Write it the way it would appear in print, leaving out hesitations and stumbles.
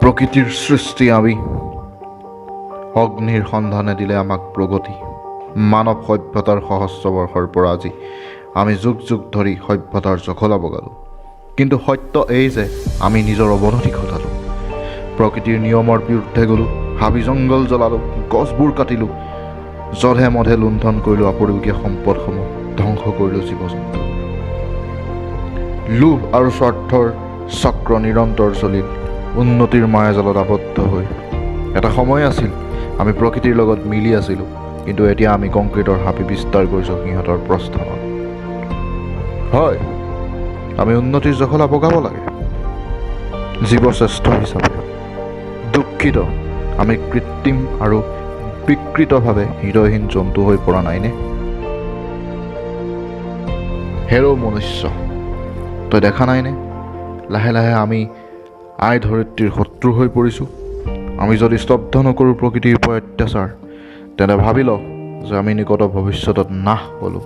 প্ৰকৃতিৰ সৃষ্টি আমি অগ্নিৰ সন্ধানে দিলে আমাক প্ৰগতি। মানৱ সভ্যতাৰ সহস্ৰ বৰ্ষৰ পৰা আজি আমি যুগ যুগ ধৰি সভ্যতাৰ জখলা বগালোঁ, কিন্তু সত্য এই যে আমি নিজৰ অৱনতি ঘটালোঁ। প্ৰকৃতিৰ নিয়মৰ বিৰুদ্ধে গ'লোঁ, হাবি জংঘল জ্বলালোঁ, গছবোৰ কাটিলোঁ, জধে মধে লুণ্ঠন কৰিলোঁ আপুৰুগীয়া সম্পদসমূহ, ধ্বংস কৰিলোঁ জীৱ জন্তু। লোভ আৰু স্বাৰ্থৰ চক্ৰ নিৰন্তৰ চলিল উন্নতিৰ মায়াজালত আবদ্ধ হৈ। এটা সময় আছিল আমি প্ৰকৃতিৰ লগত মিলি আছিলোঁ, কিন্তু এতিয়া আমি কংক্ৰিটৰ হাবি বিস্তাৰ কৰিছোঁ সিহঁতৰ প্ৰস্থানত। হয়, আমি উন্নতিৰ জখলা বগাব লাগে জীৱশ্ৰেষ্ঠ হিচাপে। দুখিত আমি কৃত্ৰিম আৰু বিকৃতভাৱে হৃদয়হীন জন্তু হৈ পৰা নাইনে? হেৰ মনুষ্য, তই দেখা নাইনে লাহে লাহে আমি আই ধৰিত্ৰীৰ শত্ৰু হৈ পৰিছোঁ? আমি যদি স্তব্ধ নকৰোঁ প্ৰকৃতিৰ পৰা অত্যাচাৰ, তেন্তে ভাবি ল যে আমি নিকট ভৱিষ্যতত নাশ হ'লোঁ।